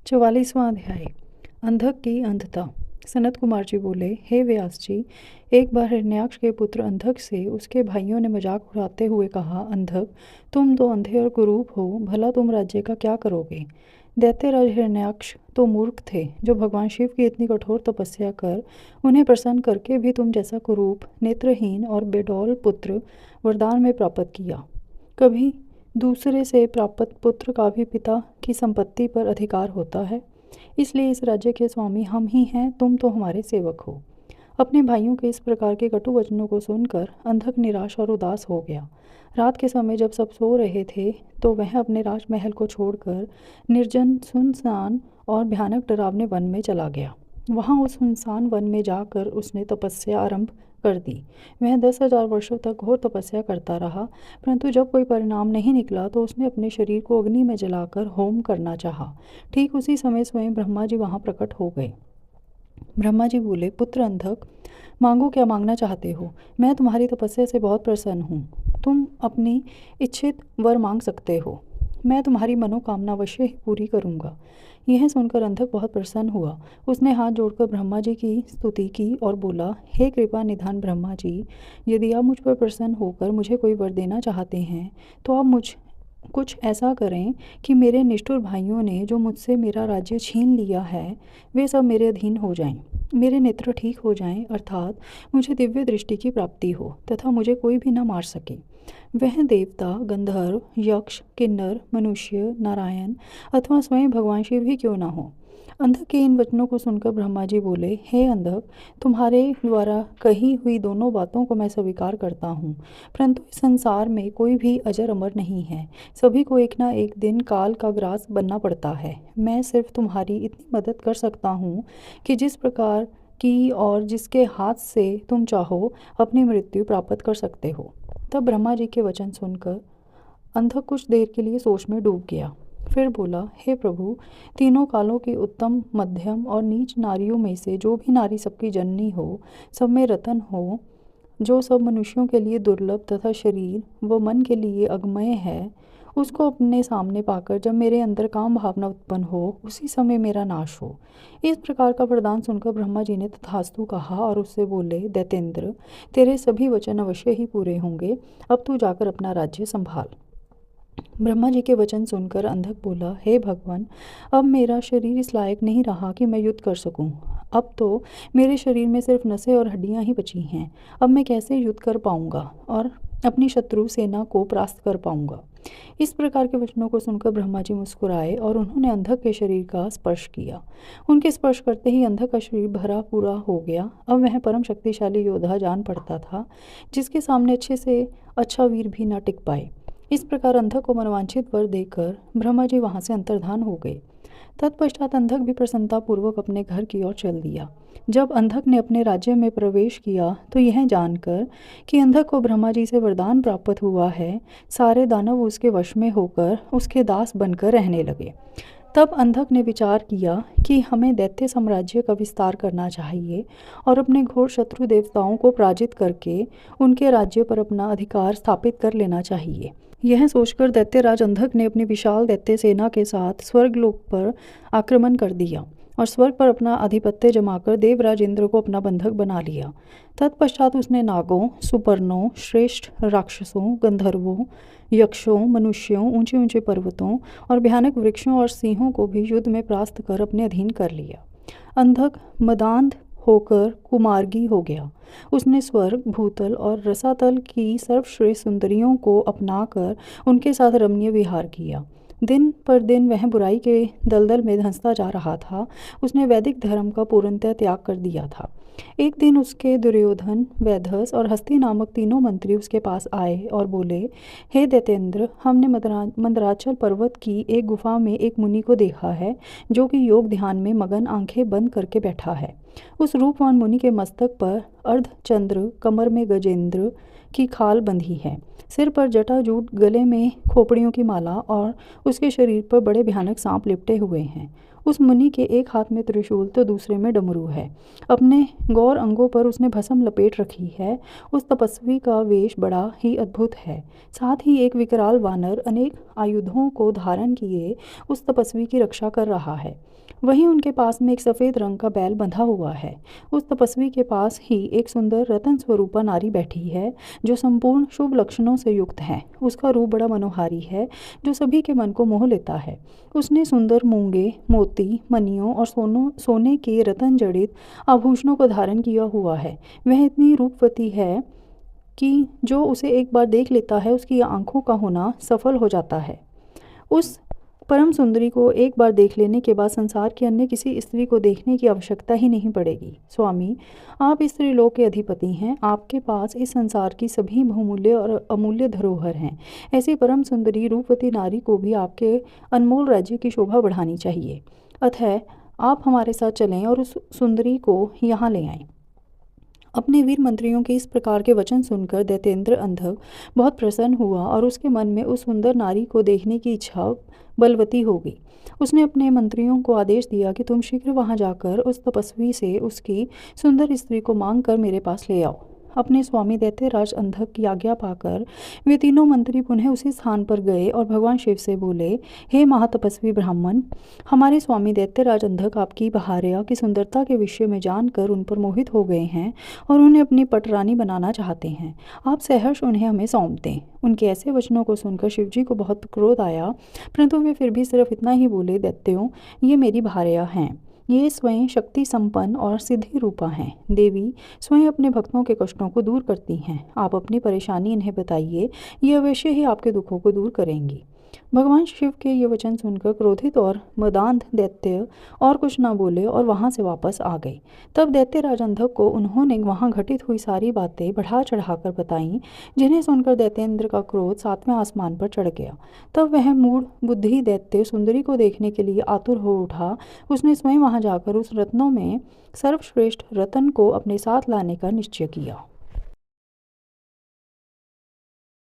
44वां अध्याय। अंधक की अंधता। सनत कुमार जी बोले, हे व्यास जी, एक बार हिरण्याक्ष के पुत्र अंधक से उसके भाइयों ने मजाक उड़ाते हुए कहा, अंधक, तुम तो अंधे और कुरूप हो, भला तुम राज्य का क्या करोगे। दैत्यराज हिरण्याक्ष तो मूर्ख थे, जो भगवान शिव की इतनी कठोर तपस्या कर उन्हें प्रसन्न करके भी तुम जैसा कुरूप, नेत्रहीन और बेडौल पुत्र वरदान में प्राप्त किया। कभी दूसरे से प्राप्त पुत्र का भी पिता की संपत्ति पर अधिकार होता है, इसलिए इस राज्य के स्वामी हम ही हैं, तुम तो हमारे सेवक हो। अपने भाइयों के इस प्रकार के कटु वचनों को सुनकर अंधक निराश और उदास हो गया। रात के समय जब सब सो रहे थे तो वह अपने राजमहल को छोड़कर निर्जन, सुनसान और भयानक डरावने वन में चला गया। वहाँ उस सुनसान वन में जाकर उसने तपस्या आरंभ कर दी। वह 10,000 वर्षों तक घोर तपस्या करता रहा, परंतु जब कोई परिणाम नहीं निकला तो उसने अपने शरीर को अग्नि में जलाकर होम करना चाहा। ठीक उसी समय स्वयं ब्रह्मा जी वहाँ प्रकट हो गए। ब्रह्मा जी बोले, पुत्र अंधक, मांगो, क्या मांगना चाहते हो। मैं तुम्हारी तपस्या से बहुत प्रसन्न हूँ। तुम अपनी इच्छित वर मांग सकते हो। मैं तुम्हारी मनोकामना अवश्य ही पूरी करूँगा। यह सुनकर अंधक बहुत प्रसन्न हुआ। उसने हाथ जोड़कर ब्रह्मा जी की स्तुति की और बोला, हे कृपा निधान ब्रह्मा जी, यदि आप मुझ पर प्रसन्न होकर मुझे कोई वर देना चाहते हैं तो आप कुछ ऐसा करें कि मेरे निष्ठुर भाइयों ने जो मुझसे मेरा राज्य छीन लिया है वे सब मेरे अधीन हो जाएं, मेरे नेत्र ठीक हो जाएं, अर्थात मुझे दिव्य दृष्टि की प्राप्ति हो तथा मुझे कोई भी न मार सके। वह देवता, गंधर्व, यक्ष, किन्नर, मनुष्य, नारायण अथवा स्वयं भगवान शिव ही क्यों न हो। अंधक के इन वचनों को सुनकर ब्रह्मा जी बोले, हे अंधक, तुम्हारे द्वारा कही हुई दोनों बातों को मैं स्वीकार करता हूँ, परंतु इस संसार में कोई भी अजर अमर नहीं है। सभी को एक ना एक दिन काल का ग्रास बनना पड़ता है। मैं सिर्फ तुम्हारी इतनी मदद कर सकता हूँ कि जिस प्रकार की और जिसके हाथ से तुम चाहो अपनी मृत्यु प्राप्त कर सकते हो। तब ब्रह्मा जी के वचन सुनकर अंधक कुछ देर के लिए सोच में डूब गया। फिर बोला, हे प्रभु, तीनों कालों की उत्तम, मध्यम और नीच नारियों में से जो भी नारी सबकी जननी हो, सब में रतन हो, जो सब मनुष्यों के लिए दुर्लभ तथा शरीर व मन के लिए अगमय है, उसको अपने सामने पाकर जब मेरे अंदर काम भावना उत्पन्न हो, उसी समय मेरा नाश हो। इस प्रकार का वरदान सुनकर ब्रह्मा जी ने तथास्तु कहा और उससे बोले, दैतेंद्र, तेरे सभी वचन अवश्य ही पूरे होंगे। अब तू जाकर अपना राज्य संभाल। ब्रह्मा जी के वचन सुनकर अंधक बोला, हे भगवान, अब मेरा शरीर इस लायक नहीं रहा कि मैं युद्ध कर सकूं। अब तो मेरे शरीर में सिर्फ नसें और हड्डियां ही बची हैं। अब मैं कैसे युद्ध कर पाऊंगा और अपनी शत्रु सेना को परास्त कर पाऊंगा। इस प्रकार के वचनों को सुनकर ब्रह्मा जी मुस्कुराए और उन्होंने अंधक के शरीर का स्पर्श किया। उनके स्पर्श करते ही अंधक का शरीर भरा पूरा हो गया। अब वह परम शक्तिशाली योद्धा जान पड़ता था, जिसके सामने अच्छे से अच्छा वीर भी न टिक पाए। इस प्रकार अंधक को मनवांछित वर देकर ब्रह्मा जी वहाँ से अंतर्धान हो गए। तत्पश्चात अंधक भी प्रसन्नतापूर्वक अपने घर की ओर चल दिया। जब अंधक ने अपने राज्य में प्रवेश किया तो यह जानकर कि अंधक को ब्रह्मा जी से वरदान प्राप्त हुआ है, सारे दानव उसके वश में होकर उसके दास बनकर रहने लगे। तब अंधक ने विचार किया कि हमें दैत्य साम्राज्य का विस्तार करना चाहिए और अपने घोर शत्रु देवताओं को पराजित करके उनके राज्य पर अपना अधिकार स्थापित कर लेना चाहिए। यह सोचकर दैत्यराज अंधक ने अपनी विशाल दैत्य सेना के साथ स्वर्गलोक पर आक्रमण कर दिया और स्वर्ग पर अपना आधिपत्य जमाकर देवराज इंद्र को अपना बंधक बना लिया। तत्पश्चात उसने नागों, सुपर्णों, श्रेष्ठ राक्षसों, गंधर्वों, यक्षों, मनुष्यों, ऊंचे ऊंचे पर्वतों और भयानक वृक्षों और सिंहों को भी युद्ध में परास्त कर अपने अधीन कर लिया। अंधक मदांध होकर कुमार्गी हो गया। उसने स्वर्ग, भूतल और रसातल की सर्वश्रेष्ठ सुंदरियों को अपनाकर उनके साथ रमणीय विहार किया। दिन पर दिन वह बुराई के दलदल में धंसता जा रहा था। उसने वैदिक धर्म का पूर्णतः त्याग कर दिया था। एक दिन उसके दुर्योधन, वैधस और हस्ती नामक तीनों मंत्री उसके पास आए और बोले, हे दैतेंद्र, हमने मंदराचल पर्वत की एक गुफा में एक मुनि को देखा है, जो कि योग ध्यान में मगन आंखें बंद करके बैठा है। उस रूपवान मुनि के मस्तक पर अर्धचंद्र, कमर में गजेंद्र की खाल बंधी है, सिर पर जटाजूट, गले में खोपड़ियों की माला और उसके शरीर पर बड़े भयानक सांप लिपटे हुए हैं। उस मुनि के एक हाथ में त्रिशूल तो दूसरे में डमरू है। अपने गौर अंगों पर उसने भस्म लपेट रखी है। उस तपस्वी का वेश बड़ा ही अद्भुत है। साथ ही एक विकराल वानर अनेक आयुधों को धारण किए उस तपस्वी की रक्षा कर रहा है। वहीं उनके पास में एक सफ़ेद रंग का बैल बंधा हुआ है। उस तपस्वी के पास ही एक सुंदर रतन स्वरूपा नारी बैठी है, जो संपूर्ण शुभ लक्षणों से युक्त है। उसका रूप बड़ा मनोहारी है, जो सभी के मन को मोह लेता है। उसने सुंदर मूंगे, मोती, मणियों और सोने के रतन जड़ित आभूषणों को धारण किया हुआ है। वह इतनी रूपवती है कि जो उसे एक बार देख लेता है उसकी आंखों का होना सफल हो जाता है। उस परम सुंदरी को एक बार देख लेने के बाद संसार की अन्य किसी स्त्री को देखने की आवश्यकता ही नहीं पड़ेगी। स्वामी, आप इस त्रिलोक के अधिपति हैं। आपके पास इस संसार की सभी बहुमूल्य और अमूल्य धरोहर हैं। ऐसी परम सुंदरी रूपवती नारी को भी आपके अनमोल राज्य की शोभा बढ़ानी चाहिए। अतः आप हमारे साथ चलें और उस सुंदरी को यहाँ ले आएं। अपने वीर मंत्रियों के इस प्रकार के वचन सुनकर दैत्येंद्र अंधक बहुत प्रसन्न हुआ और उसके मन में उस सुंदर नारी को देखने की इच्छा बलवती हो गई। उसने अपने मंत्रियों को आदेश दिया कि तुम शीघ्र वहां जाकर उस तपस्वी से उसकी सुंदर स्त्री को मांग कर मेरे पास ले आओ। अपने स्वामी दैत्यराज अंधक की आज्ञा पाकर वे तीनों मंत्री पुनः उसी स्थान पर गए और भगवान शिव से बोले, हे महातपस्वी ब्राह्मण, हमारे स्वामी दैत्यराज अंधक आपकी बहारिया की सुंदरता के विषय में जानकर उन पर मोहित हो गए हैं और उन्हें अपनी पटरानी बनाना चाहते हैं। आप सहर्ष उन्हें हमें सौंप दें। उनके ऐसे वचनों को सुनकर शिवजी को बहुत क्रोध आया, परंतु वे फिर भी सिर्फ इतना ही बोले, दैत्यों, ये मेरी भार्या हैं। ये स्वयं शक्ति संपन्न और सिद्धि रूपा हैं। देवी स्वयं अपने भक्तों के कष्टों को दूर करती हैं। आप अपनी परेशानी इन्हें बताइए, ये अवश्य ही आपके दुखों को दूर करेंगी। भगवान शिव के ये वचन सुनकर क्रोधित और मदान्ध दैत्य और कुछ न बोले और वहाँ से वापस आ गए। तब दैत्यराज अंधक को उन्होंने वहाँ घटित हुई सारी बातें बढ़ा चढ़ाकर बताईं, जिन्हें सुनकर दैत्येंद्र का क्रोध सातवें आसमान पर चढ़ गया। तब वह मूढ़ बुद्धि दैत्य सुंदरी को देखने के लिए आतुर हो उठा। उसने स्वयं वहाँ जाकर उस रत्नों में सर्वश्रेष्ठ रतन को अपने साथ लाने का निश्चय किया।